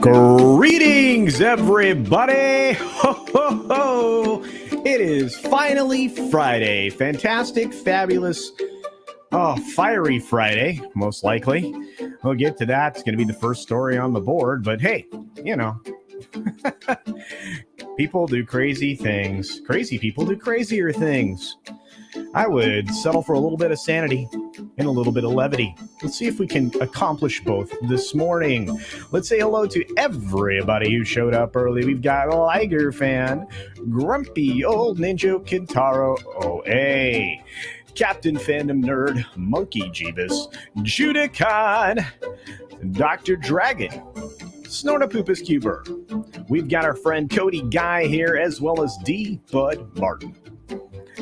Greetings, everybody! Ho, ho, ho! It is finally Friday. Fantastic, fabulous, fiery Friday, most likely. We'll get to that. It's going to be the first story on the board, but hey, you know, people do crazy things. Crazy people do crazier things. I would settle for a little bit of sanity and a little bit of levity. Let's see if we can accomplish both this morning. Let's say hello to everybody who showed up early. We've got Liger Fan, Grumpy Old Ninja Kintaro, OA, Captain Fandom Nerd, Monkey Jeebus, Judicon, Dr. Dragon, Snortapoopas Cuber. We've got our friend Cody Guy here, as well as D. Bud Martin.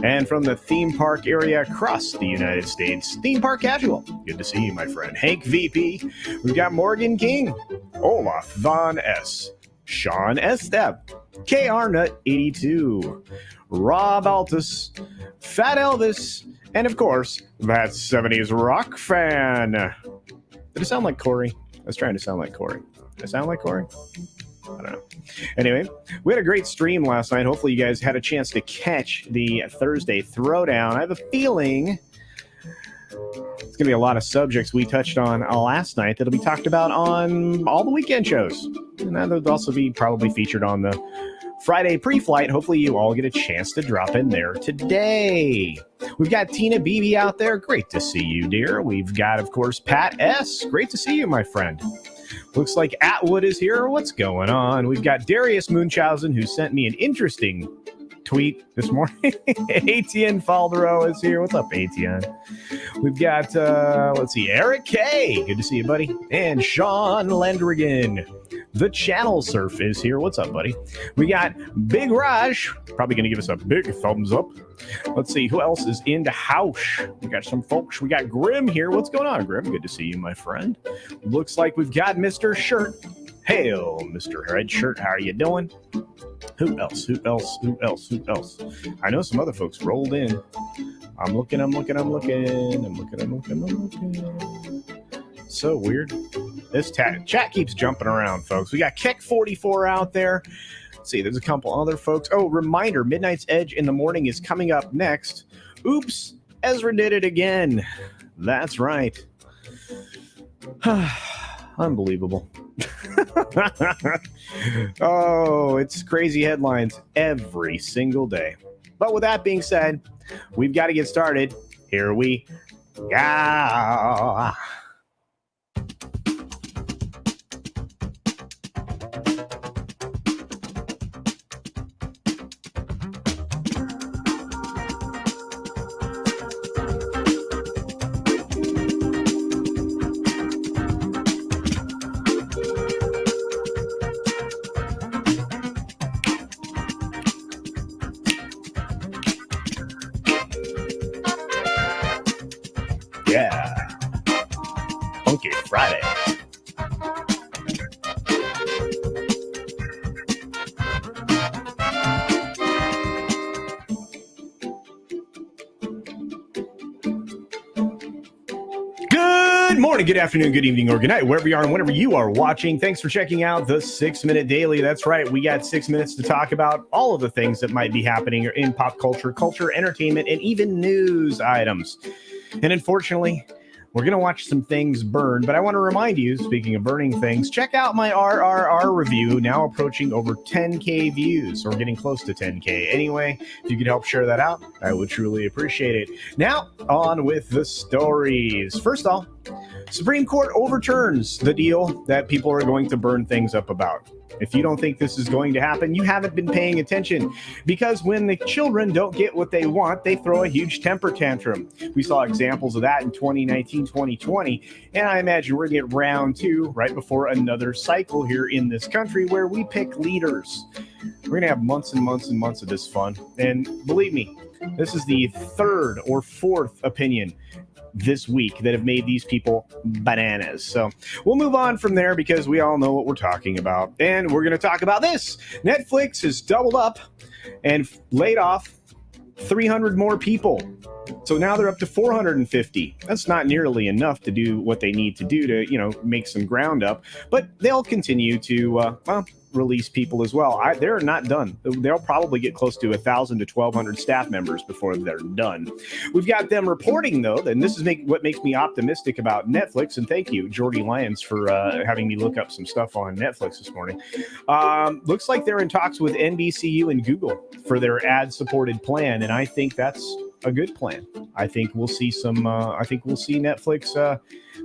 And from the theme park area across the United States, Theme Park Casual. Good to see you, my friend. Hank VP. We've got Morgan King, Olaf Von S, Sean Estep, KR Nut 82, Rob Altus, Fat Elvis, and of course, that 70s rock fan. Did it sound like Corey? I was trying to sound like Corey. Did I sound like Corey? I don't know. Anyway, we had a great stream last night. Hopefully you guys had a chance to catch the Thursday Throwdown. I have a feeling it's going to be a lot of subjects we touched on last night that'll be talked about on all the weekend shows. And that'll also be probably featured on the Friday pre-flight. Hopefully you all get a chance to drop in there today. We've got Tina Beebe out there. Great to see you, dear. We've got, of course, Pat S. Great to see you, my friend. Looks like Atwood is here. What's going on? We've got Darius Munchausen, who sent me an interesting tweet this morning. Etienne Faldero is here. What's up, Etienne? We've got, Eric K. Good to see you, buddy. And Sean Landrigan. The Channel Surf is here. What's up, buddy? We got Big Raj. Probably going to give us a big thumbs up. Let's see. Who else is in the house? We got some folks. We got Grim here. What's going on, Grim? Good to see you, my friend. Looks like we've got Mr. Shirt. Hail, Mr. Red Shirt. How are you doing? Who else? I know some other folks rolled in. I'm looking. So weird. This chat keeps jumping around, folks. We got Keck44 out there. Let's see, there's a couple other folks. Oh, reminder, Midnight's Edge in the morning is coming up next. Oops, Ezra did it again. That's right. Unbelievable. Oh, it's crazy headlines every single day. But with that being said, we've got to get started. Here we go. Yeah. Funky Friday. Good morning, good afternoon, good evening, or good night, wherever you are and whenever you are watching. Thanks for checking out the 6 Minute Daily. That's right, we got 6 minutes to talk about all of the things that might be happening in pop culture, entertainment, and even news items. And unfortunately, we're going to watch some things burn, but I want to remind you, speaking of burning things, check out my RRR review, now approaching over 10K views, or getting close to 10K. Anyway, if you could help share that out, I would truly appreciate it. Now, on with the stories. First off, Supreme Court overturns the deal that people are going to burn things up about. If you don't think this is going to happen, you haven't been paying attention, because when the children don't get what they want, they throw a huge temper tantrum. We saw examples of that in 2019, 2020, and I imagine we're going to get round two right before another cycle here in this country where we pick leaders. We're going to have months and months and months of this fun, and believe me, this is the third or fourth opinion this week that have made these people bananas. So we'll move on from there because we all know what we're talking about. And we're going to talk about this. Netflix has doubled up and laid off 300 more people. So now they're up to 450. That's not nearly enough to do what they need to do to, make some ground up. But they'll continue to, release people as well. They're not done. They'll probably get close to 1,000 to 1,200 staff members before they're done. We've got them reporting, though, and this is what makes me optimistic about Netflix. And thank you, Jordy Lyons, for having me look up some stuff on Netflix this morning. Looks like they're in talks with NBCU and Google for their ad-supported plan, and I think that's a good plan. I think we'll see Netflix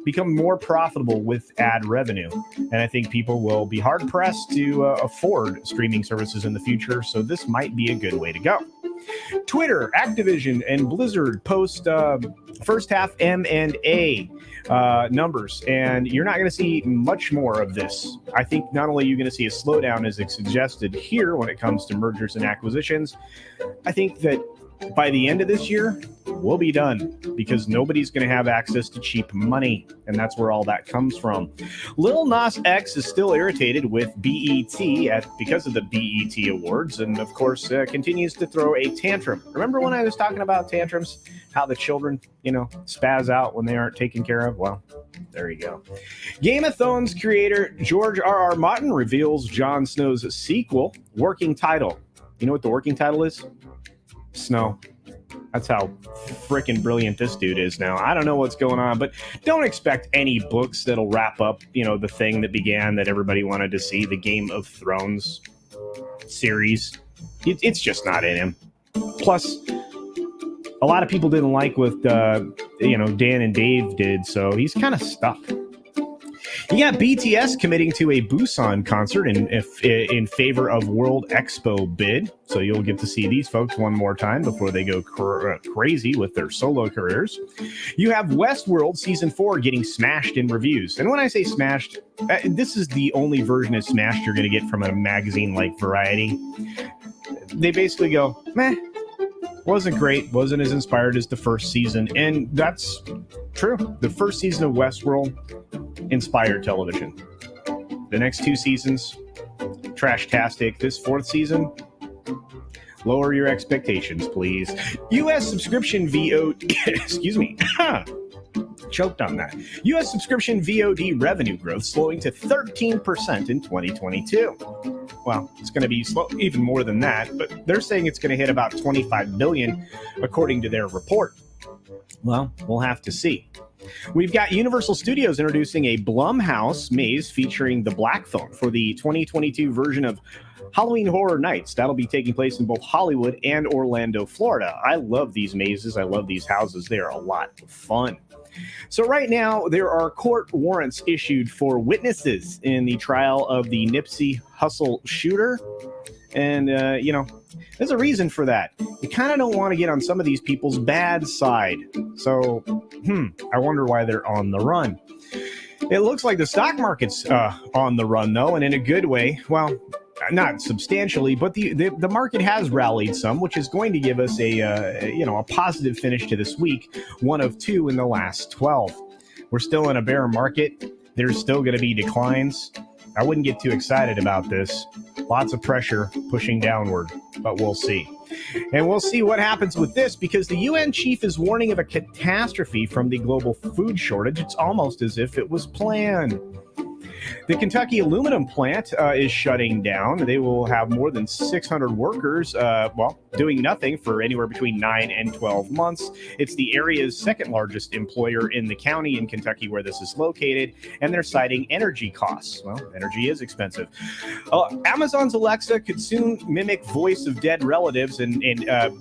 become more profitable with ad revenue, and I think people will be hard pressed to afford streaming services in the future. So this might be a good way to go. Twitter, Activision, and Blizzard post first half M&A numbers, and you're not going to see much more of this. I think not only are you going to see a slowdown as it's suggested here when it comes to mergers and acquisitions, I think that by the end of this year, we'll be done because nobody's going to have access to cheap money, and that's where all that comes from. Lil Nas X is still irritated with BET because of the BET Awards, and of course continues to throw a tantrum. Remember when I was talking about tantrums, how the children, spaz out when they aren't taken care of? Well, there you go. Game of Thrones creator George R.R. Martin reveals Jon Snow's sequel working title. You know what the working title is? Snow. That's how freaking brilliant this dude is now. I don't know what's going on, but don't expect any books that'll wrap up, the thing that began that everybody wanted to see, the Game of Thrones series. It's just not in him. Plus, a lot of people didn't like what, Dan and Dave did, so he's kind of stuck. You got BTS committing to a Busan concert in favor of World Expo bid. So you'll get to see these folks one more time before they go crazy with their solo careers. You have Westworld Season 4 getting smashed in reviews. And when I say smashed, this is the only version of smashed you're going to get from a magazine like Variety. They basically go, meh. Wasn't great, wasn't as inspired as the first season, and that's true. The first season of Westworld inspired television. The next two seasons, trash-tastic. This fourth season, lower your expectations, please. U.S. subscription VOD, excuse me, choked on that. U.S. subscription VOD revenue growth slowing to 13% in 2022. Well, it's going to be slow, even more than that, but they're saying it's going to hit about $25 billion, according to their report. Well, we'll have to see. We've got Universal Studios introducing a Blumhouse maze featuring the Black Phone for the 2022 version of Halloween Horror Nights. That'll be taking place in both Hollywood and Orlando, Florida. I love these mazes. I love these houses. They are a lot of fun. So right now, there are court warrants issued for witnesses in the trial of the Nipsey Hussle shooter. And, there's a reason for that. You kind of don't want to get on some of these people's bad side. So, I wonder why they're on the run. It looks like the stock market's on the run, though, and in a good way. Well, not substantially, but the market has rallied some, which is going to give us a positive finish to this week, one of two in the last 12. We're still in a bear market. There's still going to be declines. I wouldn't get too excited about this. Lots of pressure pushing downward, but we'll see. And we'll see what happens with this, because the UN chief is warning of a catastrophe from the global food shortage. It's almost as if it was planned. The Kentucky aluminum plant is shutting down. They will have more than 600 workers, doing nothing for anywhere between 9 and 12 months. It's the area's second largest employer in the county in Kentucky where this is located, and they're citing energy costs. Well, energy is expensive. Amazon's Alexa could soon mimic voice of dead relatives, and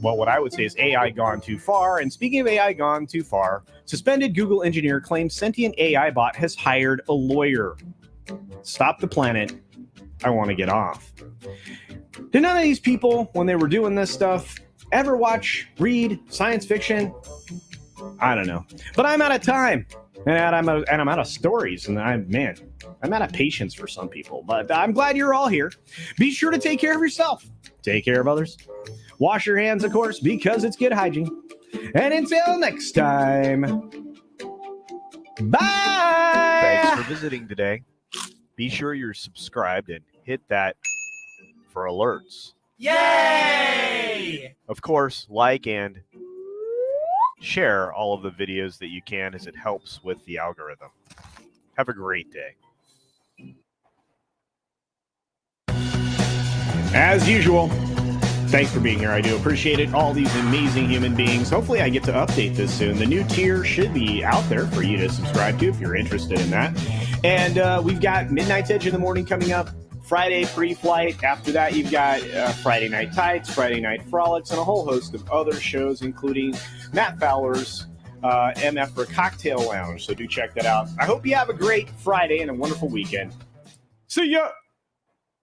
what I would say is AI gone too far. And speaking of AI gone too far, suspended Google engineer claims sentient AI bot has hired a lawyer. Stop the planet. I want to get off. Did none of these people, when they were doing this stuff, ever read science fiction? I don't know. But I'm out of time. And I'm out of stories. And I'm out of patience for some people. But I'm glad you're all here. Be sure to take care of yourself. Take care of others. Wash your hands, of course, because it's good hygiene. And until next time, bye! Thanks for visiting today. Be sure you're subscribed and hit that for alerts. Yay! Of course, like and share all of the videos that you can, as it helps with the algorithm. Have a great day. As usual, thanks for being here. I do appreciate it. All these amazing human beings. Hopefully I get to update this soon. The new tier should be out there for you to subscribe to if you're interested in that. And we've got Midnight's Edge in the Morning coming up. Friday pre-flight. After that, you've got Friday Night Tights, Friday Night Frolics, and a whole host of other shows, including Matt Fowler's MF for Cocktail Lounge. So do check that out. I hope you have a great Friday and a wonderful weekend. See ya!